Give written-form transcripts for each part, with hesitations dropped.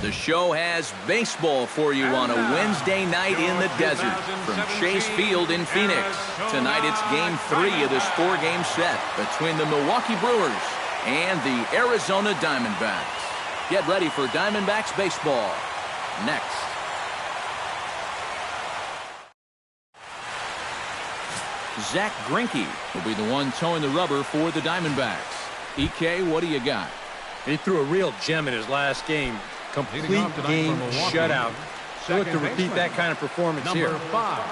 The show has baseball for you on a Wednesday night in the desert from Chase Field in Phoenix. Tonight it's Game 3 of this 4-game set between the Milwaukee Brewers and the Arizona Diamondbacks. Get ready for Diamondbacks baseball next. Zach Greinke will be the one towing the rubber for the Diamondbacks. EK, what do you got? He threw a real gem in his last game. Complete game shutout. So look to repeat that kind of performance here. Number 5.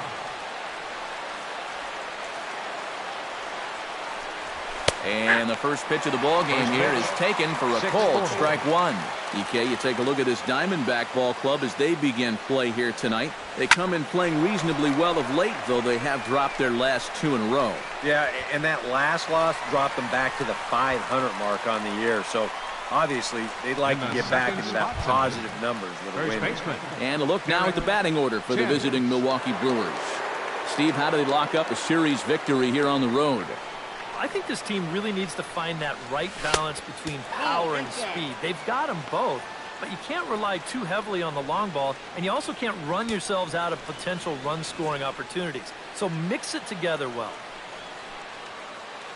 And the first pitch of the ball game here is taken for a cold strike one. EK, you take a look at this Diamondback ball club as they begin play here tonight. They come in playing reasonably well of late, though they have dropped their last 2 in a row. Yeah, and that last loss dropped them back to the 500 mark on the year. So obviously, they'd like to get back into that positive numbers with a win. And a look now at the batting order for the visiting Milwaukee Brewers. Steve, how do they lock up a series victory here on the road? I think this team really needs to find that right balance between power and speed. They've got them both, but you can't rely too heavily on the long ball, and you also can't run yourselves out of potential run-scoring opportunities. So mix it together well.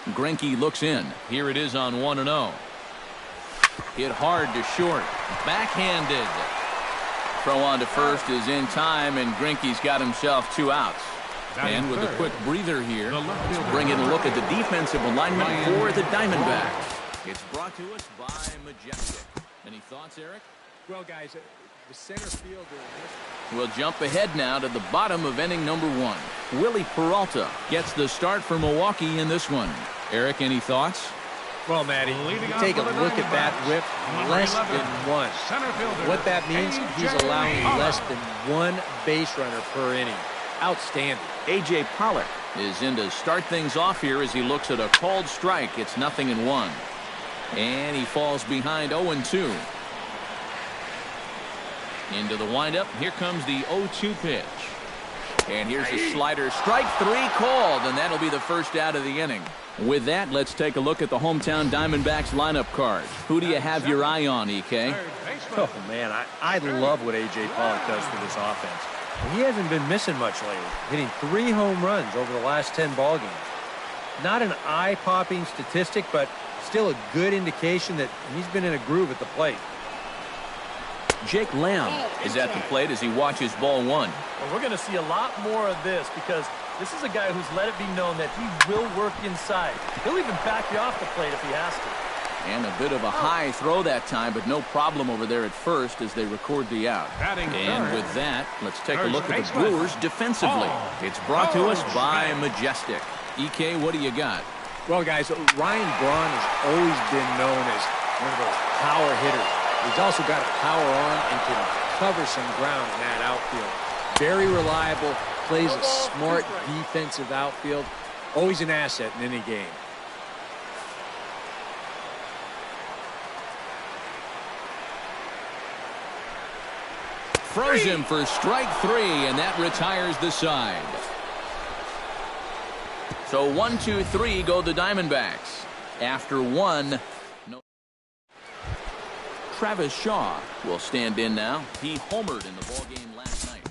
Greinke looks in. Here it is on 1-0. Hit hard to short. Backhanded. Throw on to first is in time, and Greinke's got himself 2 outs. And with a quick breather here, let's bring in a look at the defensive alignment for the Diamondbacks. It's brought to us by Majestic. Any thoughts, Eric? Well, guys, the center fielder. We'll jump ahead now to the bottom of inning number 1. Willie Peralta gets the start for Milwaukee in this one. Eric, any thoughts? Well, Matty, you take a look at that whip, less than 1. What that means, he's allowing less than 1 base runner per inning. Outstanding. A.J. Pollock is in to start things off here as he looks at a called strike. It's 0-1. And he falls behind 0-2. Into the windup. Here comes the 0-2 pitch. And here's a slider. Strike 3 called, and that'll be the first out of the inning. With that, let's take a look at the hometown Diamondbacks lineup card. Who do you have your eye on, EK? Oh, man, I love what A.J. Pollock does for this offense. He hasn't been missing much lately, hitting 3 home runs over the last 10 ball games. Not an eye-popping statistic, but still a good indication that he's been in a groove at the plate. Jake Lamb is at the plate as he watches ball 1. Well, we're going to see a lot more of this because this is a guy who's let it be known that he will work inside. He'll even back you off the plate if he has to. And a bit of a high throw that time, but no problem over there at first as they record the out. And with that, let's take a look at the Brewers defensively. It's brought to us by Majestic. EK, what do you got? Well, guys, Ryan Braun has always been known as one of those power hitters. He's also got a power arm and can cover some ground in that outfield. Very reliable, plays a smart defensive outfield. Always an asset in any game. Throws him for strike 3, and that retires the side. So 1, 2, 3 go the Diamondbacks. After 1, no. Travis Shaw will stand in now. He homered in the ballgame last night.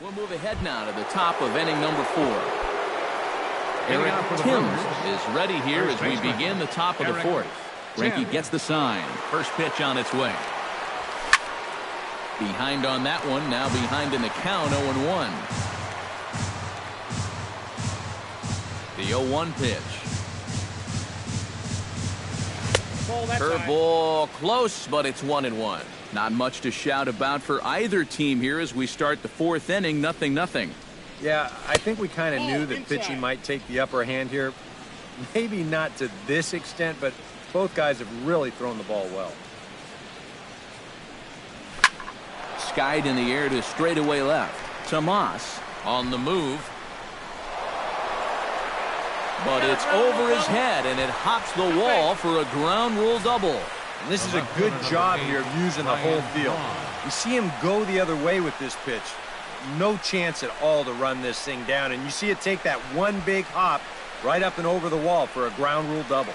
We'll move ahead now to the top of inning number 4. Eric Thames is ready here as we begin the top of the 4th. Greinke gets the sign. First pitch on its way. Behind on that one. Now behind in the count, 0-1. The 0-1 pitch. Curveball close, but it's 1-1. Not much to shout about for either team here as we start the 4th inning, 0-0. Yeah, I think we kind of knew that pitching might take the upper hand here. Maybe not to this extent, but both guys have really thrown the ball well. Skied in the air to straightaway left. Tomas on the move. but it's over his head, and it hops the wall for a ground rule double. And this is a good job here of using the whole field. You see him go the other way with this pitch. No chance at all to run this thing down, and you see it take that one big hop right up and over the wall for a ground rule double.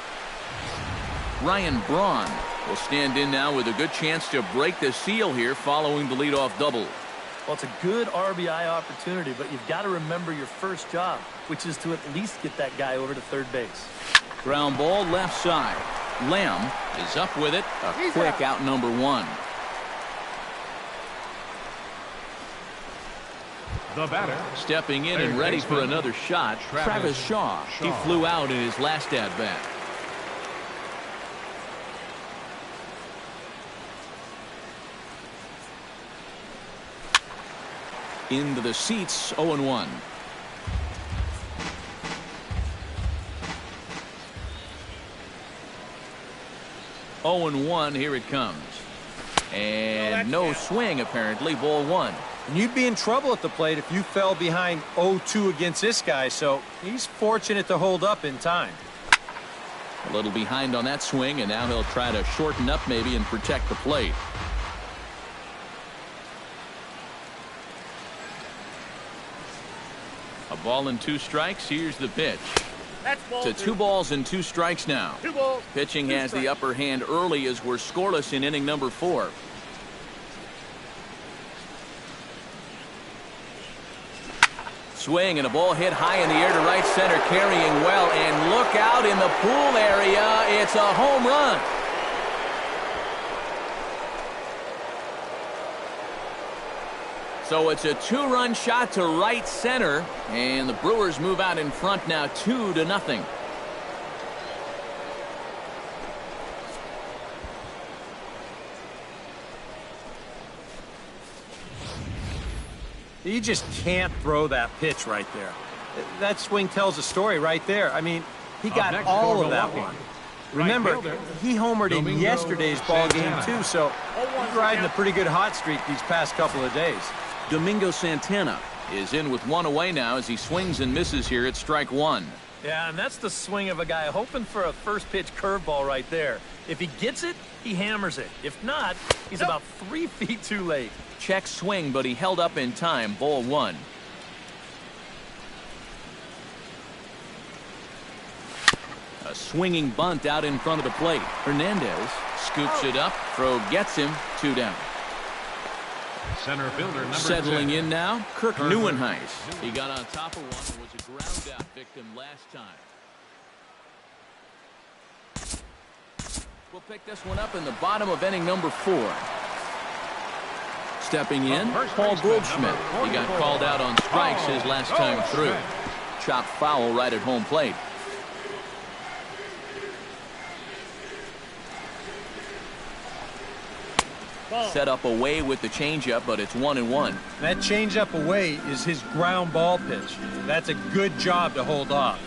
Ryan Braun will stand in now with a good chance to break the seal here following the leadoff double. Well, it's a good RBI opportunity, but you've got to remember your first job, which is to at least get that guy over to third base. Ground ball left side. Lamb is up with it. A quick out number one. The batter. Stepping in and ready for another shot, Travis Shaw. He flew out in his last at-bat. Into the seats, 0-1. Oh and 1, here it comes. And no swing, apparently. Ball one. And you'd be in trouble at the plate if you fell behind 0-2 against this guy, so he's fortunate to hold up in time. A little behind on that swing, and now he'll try to shorten up maybe and protect the plate. A ball and 2 strikes. Here's the pitch. To 2 balls and 2 strikes now. Pitching has the upper hand early as we're scoreless in inning number 4. Swing and a ball hit high in the air to right center, carrying well, and look out in the pool area. It's a home run. So it's a 2-run shot to right center, and the Brewers move out in front now 2-0. You just can't throw that pitch right there. That swing tells a story right there. I mean, he got all of that one. Remember, he homered in yesterday's ball game too, so he's riding a pretty good hot streak these past couple of days. Domingo Santana is in with 1 away now as he swings and misses here at strike 1. Yeah, and that's the swing of a guy hoping for a first pitch curveball right there. If he gets it, he hammers it. If not, he's about 3 feet too late. Check swing, but he held up in time. Ball 1. A swinging bunt out in front of the plate. Hernandez scoops it up. Throw gets him. 2 down. Center fielder number Settling 10. in now, Kirk Neuenhuis. He got on top of one and was a ground out victim last time. We'll pick this one up in the bottom of inning number 4. Stepping in, Paul Goldschmidt. He got called out on strikes his last time through. Chopped foul right at home plate. Set up away with the changeup, but it's 1-1. That changeup away is his ground ball pitch. That's a good job to hold off.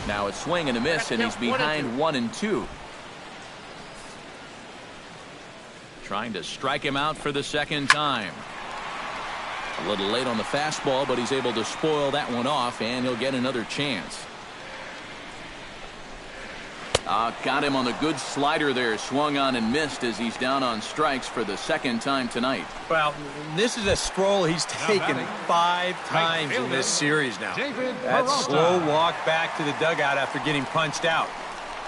Now it's swing and a miss, and he's behind 1-2. Trying to strike him out for the second time. A little late on the fastball, but he's able to spoil that one off, and he'll get another chance. Got him on the good slider there. Swung on and missed as he's down on strikes for the second time tonight. Well, this is a stroll he's taken 5 times in this series now. That slow walk back to the dugout after getting punched out.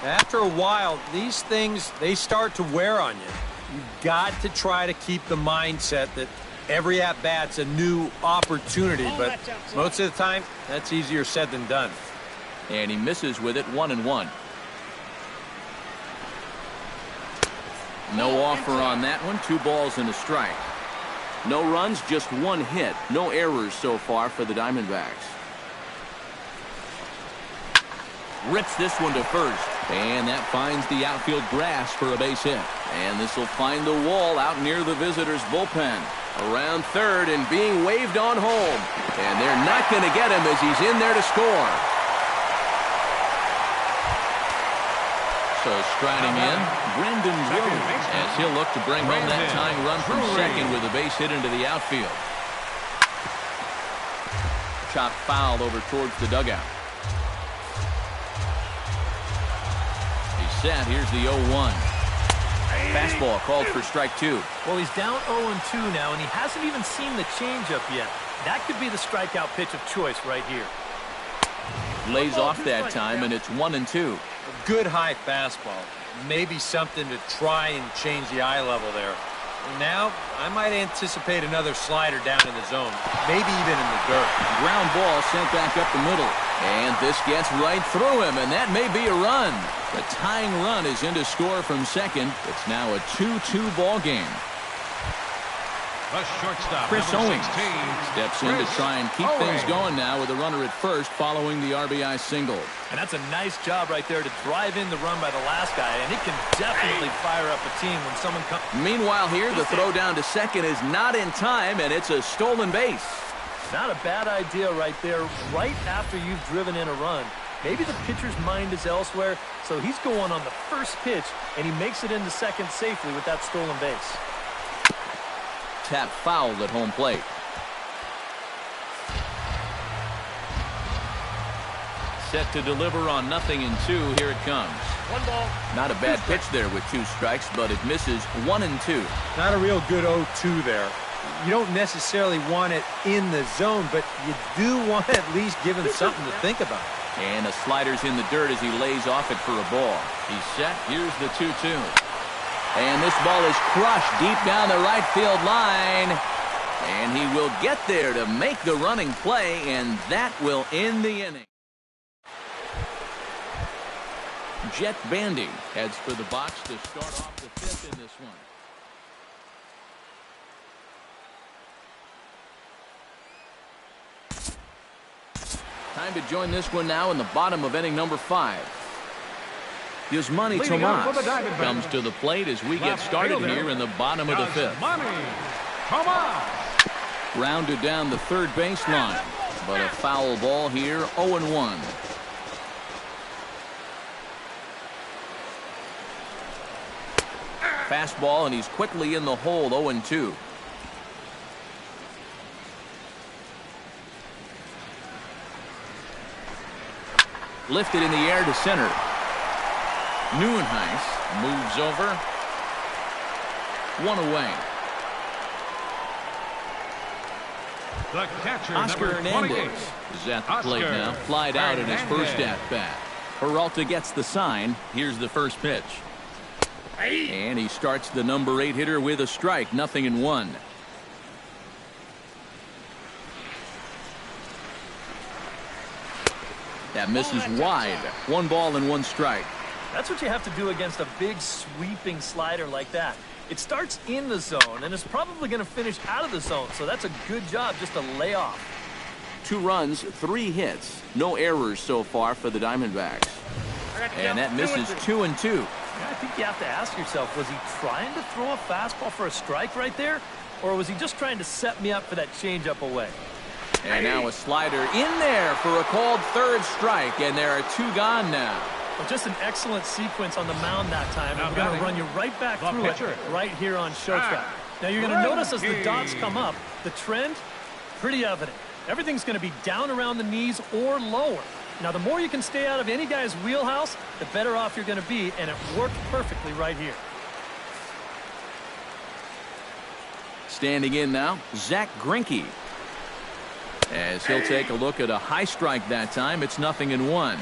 After a while, these things, they start to wear on you. You've got to try to keep the mindset that every at-bat's a new opportunity, but most of the time, that's easier said than done. And he misses with it. 1-1. No offer on that one. 2 balls and a strike. No runs, just 1 hit. No errors so far for the Diamondbacks. Rips this one to first. And that finds the outfield grass for a base hit. And this will find the wall out near the visitors' bullpen. Around third and being waved on home. And they're not going to get him as he's in there to score. So striding in, Brendan Jones, as he'll look to bring home that tying run from second with a base hit into the outfield. chopped foul over towards the dugout. He's set. Here's the 0-1. Fastball called for strike 2. Well, he's down 0-2 now, and he hasn't even seen the changeup yet. That could be the strikeout pitch of choice right here. Lays off that time, and it's 1-2. A good high fastball. Maybe something to try and change the eye level there. Now, I might anticipate another slider down in the zone, maybe even in the dirt. Ground ball sent back up the middle. And this gets right through him, and that may be a run. The tying run is in to score from second. It's now a 2-2 ball game. The shortstop, Chris number Owings 16, steps in to try and keep things going now with a runner at first following the RBI single. And that's a nice job right there to drive in the run by the last guy, and it can definitely fire up a team when someone comes. Meanwhile here, the throw down to second is not in time, and it's a stolen base. Not a bad idea right there, right after you've driven in a run. Maybe the pitcher's mind is elsewhere, so he's going on the first pitch, and he makes it into second safely with that stolen base. Tap fouled at home plate. Set to deliver on 0-2. Here it comes. 1 ball. Not a bad pitch there with 2 strikes, but it misses 1-2. Not a real good 0-2 there. You don't necessarily want it in the zone, but you do want to at least give him something to think about. And a slider's in the dirt as he lays off it for a ball. He's set. Here's the 2-2. And this ball is crushed deep down the right field line. And he will get there to make the running play, and that will end the inning. Jet Bandy heads for the box to start off the 5th in this one. Time to join this one now in the bottom of inning number 5. Yasmani Tomas comes to the plate as we get started here in the bottom of the 5th. Rounded down the third baseline, but a foul ball here, 0-1. Fastball, and he's quickly in the hole, 0-2. Lifted in the air to center. Neuenhuis moves over. 1 away. The catcher, Oscar number Hernandez 28. is at the plate now. Flied out in his first at-bat. Peralta gets the sign. Here's the first pitch. And he starts the number 8 hitter with a strike. 0-1. That misses wide. 1 ball and 1 strike. That's what you have to do against a big sweeping slider like that. It starts in the zone, and it's probably going to finish out of the zone, so that's a good job just to lay off. 2 runs, 3 hits. No errors so far for the Diamondbacks. And that misses 2-2. I think you have to ask yourself, was he trying to throw a fastball for a strike right there? Or was he just trying to set me up for that changeup away? And now a slider in there for a called 3rd strike, and there are 2 gone now. Well, just an excellent sequence on the mound that time. And we're going to run you right back through it right here on Showtime. Now you're going to notice as the dots come up, the trend, pretty evident. Everything's going to be down around the knees or lower. Now the more you can stay out of any guy's wheelhouse, the better off you're going to be, and it worked perfectly right here. Standing in now, Zach Greinke. As he'll take a look at a high strike that time, it's 0-1.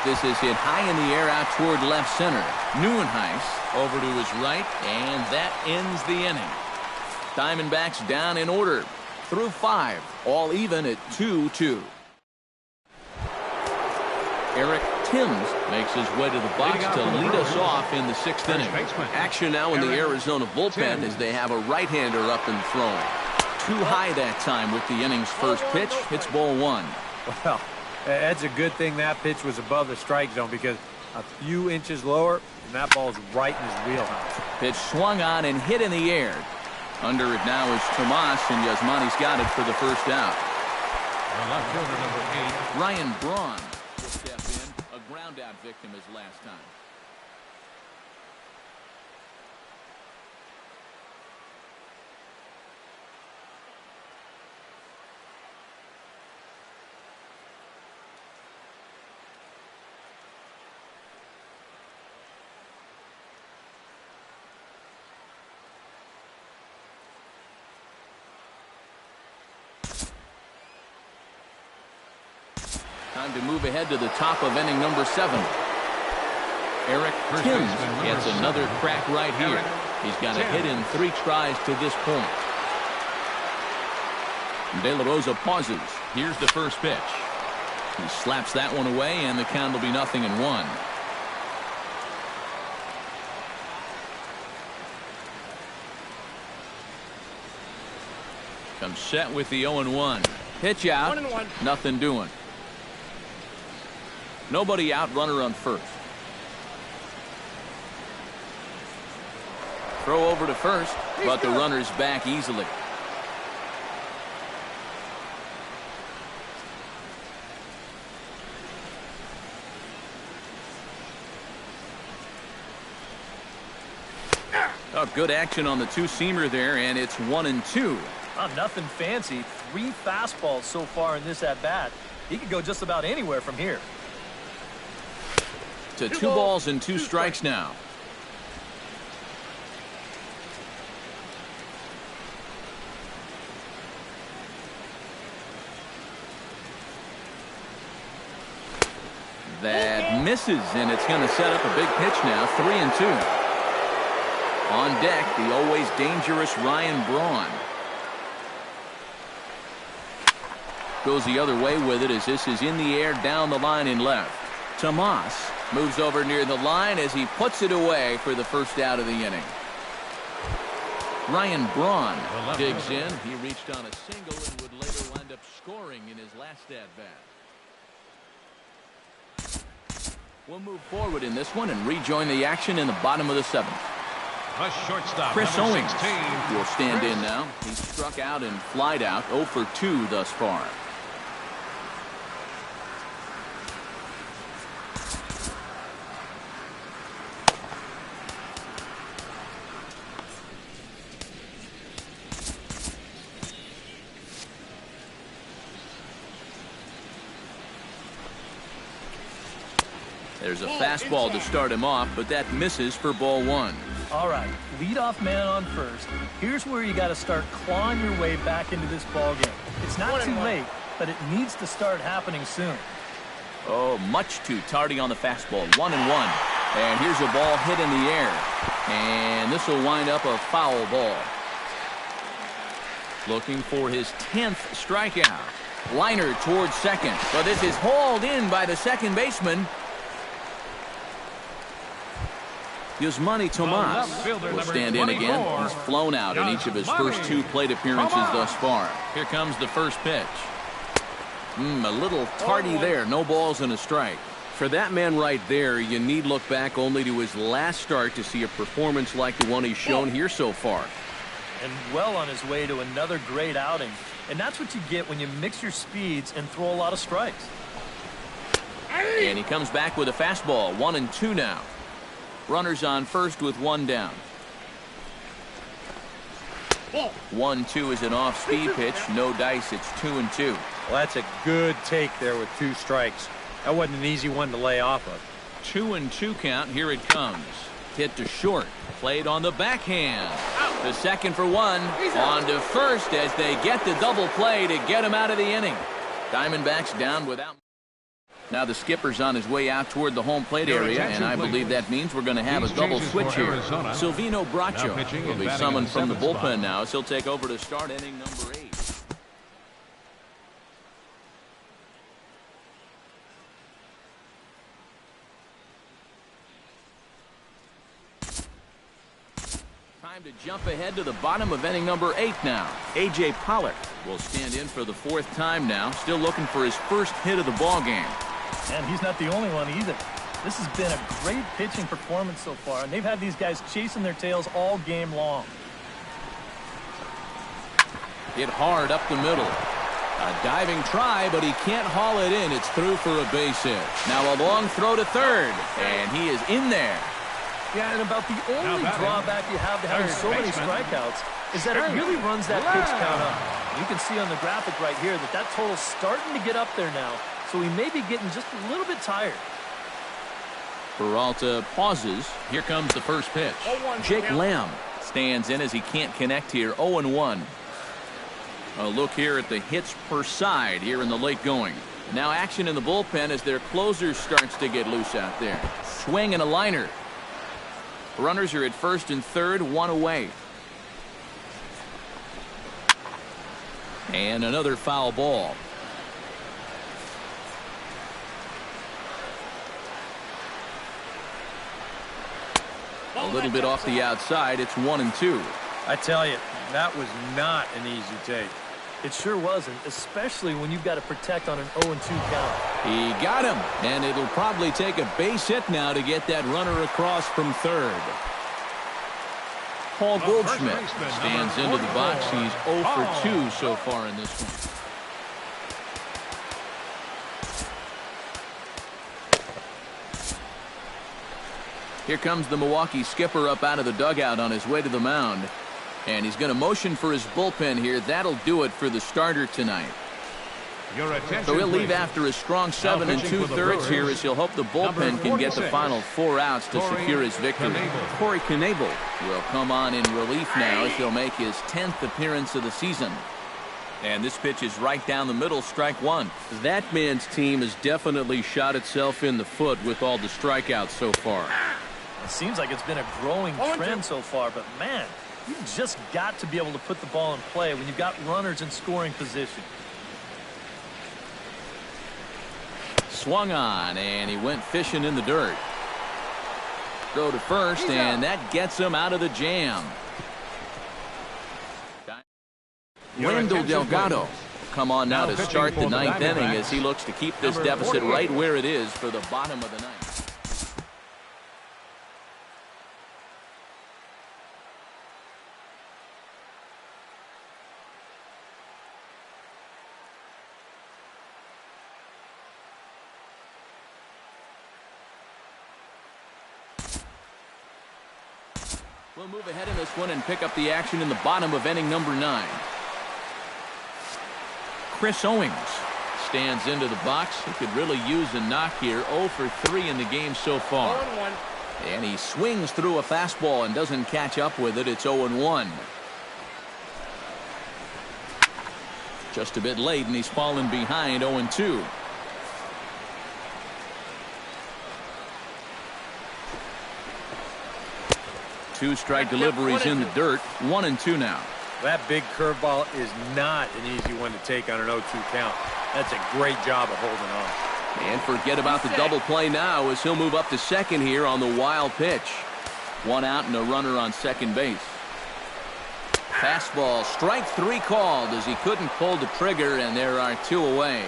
This is hit high in the air out toward left center. Neuenhuis over to his right, and that ends the inning. Diamondbacks down in order. Through 5, all even at 2-2. Eric Timms makes his way to the box to lead us off in the 6th inning. Action now in the Arizona bullpen as they have a right-hander up and throwing. Too high that time with the inning's first pitch. It's ball 1. Well, that's a good thing that pitch was above the strike zone, because a few inches lower, and that ball's right in his wheelhouse. Pitch swung on and hit in the air. Under it now is Tomas, and Yasmani's got it for the first out. The left fielder, number 8. Ryan Braun will step in, a ground-out victim as last time. Time to move ahead to the top of inning number 7. Eric First Timms baseman, number gets 7. another crack right here. He's got a hit in 3 tries to this point. De La Rosa pauses. Here's the first pitch. He slaps that one away, and the count will be 0-1. Comes set with the 0-1. Pitch out. 1-1. Nothing doing. Nobody out, runner on first. Throw over to first, but the runner's back easily. Oh, good action on the two-seamer there, and it's 1-2. Oh, nothing fancy. 3 fastballs so far in this at-bat. He could go just about anywhere from here. To 2 balls and 2 strikes now. That misses, and it's going to set up a big pitch now. 3-2. On deck, the always dangerous Ryan Braun. Goes the other way with it as this is in the air down the line in left. Tomas moves over near the line as he puts it away for the first out of the inning. Ryan Braun digs in. He reached on a single and would later wind up scoring in his last at-bat. We'll move forward in this one and rejoin the action in the bottom of the 7th. The shortstop, Chris number Owings 16. will stand in now. He's struck out and flied out 0 for 2 thus far. There's a fastball to start him off, but that misses for ball 1. All right, leadoff man on first. Here's where you got to start clawing your way back into this ball game. It's not too late, but it needs to start happening soon. Oh, much too tardy on the fastball. 1-1. And here's a ball hit in the air. And this will wind up a foul ball. Looking for his 10th strikeout. Liner towards second. But this is hauled in by the second baseman. Yusmani Tomas will stand in again. He's flown out in each of his first 2 plate appearances thus far. Here comes the first pitch. A little tardy there. No balls and a strike. For that man right there, you need look back only to his last start to see a performance like the one he's shown here so far. And well on his way to another great outing. And that's what you get when you mix your speeds and throw a lot of strikes. And he comes back with a fastball. 1-2 now. Runners on first with 1 down. 1-2 is an off-speed pitch. No dice. It's 2-2. Well, that's a good take there with 2 strikes. That wasn't an easy one to lay off of. 2-2 count. Here it comes. Hit to short. Played on the backhand. To second for 1. On to first as they get the double play to get him out of the inning. Diamondbacks down without. Now the skipper's on his way out toward the home plate area, and I believe that means we're going to have a double switch here. Silvino Bracho will be summoned from the bullpen now, as he'll take over to start inning number 8. Time to jump ahead to the bottom of inning number 8 now. A.J. Pollock will stand in for the 4th time now, still looking for his first hit of the ball game. And he's not the only one either. This has been a great pitching performance so far, and they've had these guys chasing their tails all game long. Hit hard up the middle. A diving try, but he can't haul it in. It's through for a base hit. Now a long throw to third, and he is in there. Yeah, and about the only drawback you have to having so many strikeouts is that it really runs that pitch count up. You can see on the graphic right here that total's starting to get up there now. So he may be getting just a little bit tired. Peralta pauses. Here comes the first pitch. Jake Lamb stands in as he can't connect here. 0-1. A look here at the hits per side here in the late going. Now action in the bullpen as their closer starts to get loose out there. Swing and a liner. Runners are at first and third, one away. And another foul ball. A little bit off the outside. It's 1-2. I tell you, that was not an easy take. It sure wasn't, especially when you've got to protect on an 0-2 count. He got him, and it'll probably take a base hit now to get that runner across from third. Paul Goldschmidt stands into the box. He's 0 for 2 so far in this one. Here comes the Milwaukee skipper up out of the dugout on his way to the mound. And he's going to motion for his bullpen here. That'll do it for the starter tonight. So he'll leave after a strong 7 2/3 here as he'll hope the bullpen can get the final 4 outs to secure his victory. Corey Knebel will come on in relief now as he'll make his 10th appearance of the season. And this pitch is right down the middle, strike one. That man's team has definitely shot itself in the foot with all the strikeouts so far. It seems like it's been a growing trend so far, but man, you've just got to be able to put the ball in play when you've got runners in scoring position. Swung on, and he went fishing in the dirt. Throw to first, and that gets him out of the jam. Wendell Delgado will come on now to start the 9th inning as he looks to keep this deficit right where it is for the bottom of the 9th. We'll move ahead in this one and pick up the action in the bottom of inning number 9. Chris Owings stands into the box. He could really use a knock here. 0 for 3 in the game so far. And he swings through a fastball and doesn't catch up with it. It's 0-1. Just a bit late, and he's fallen behind 0-2. Two strike deliveries in the dirt. 1-2 now. That big curveball is not an easy one to take on an 0-2 count. That's a great job of holding on. And forget about the double play now as he'll move up to second here on the wild pitch. 1 out and a runner on second base. Fastball, strike 3 called as he couldn't pull the trigger, and there are 2 away.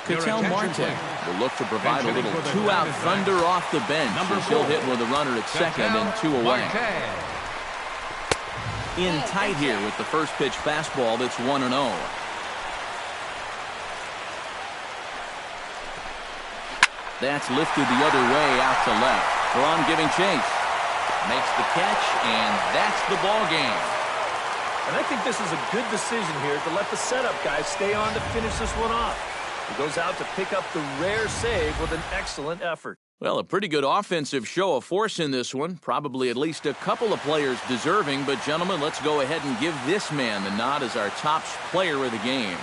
Ketel Marte will look to provide a little 2-out thunder off the bench as he'll hit with a runner at second and 2 away. In tight here with the first pitch fastball that's 1-0. That's lifted the other way out to left. Braun giving chase. Makes the catch, and that's the ball game. And I think this is a good decision here to let the setup guys stay on to finish this one off. He goes out to pick up the rare save with an excellent effort. Well, a pretty good offensive show of force in this one. Probably at least a couple of players deserving. But, gentlemen, let's go ahead and give this man the nod as our top player of the game.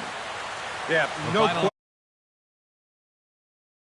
Yeah, no question.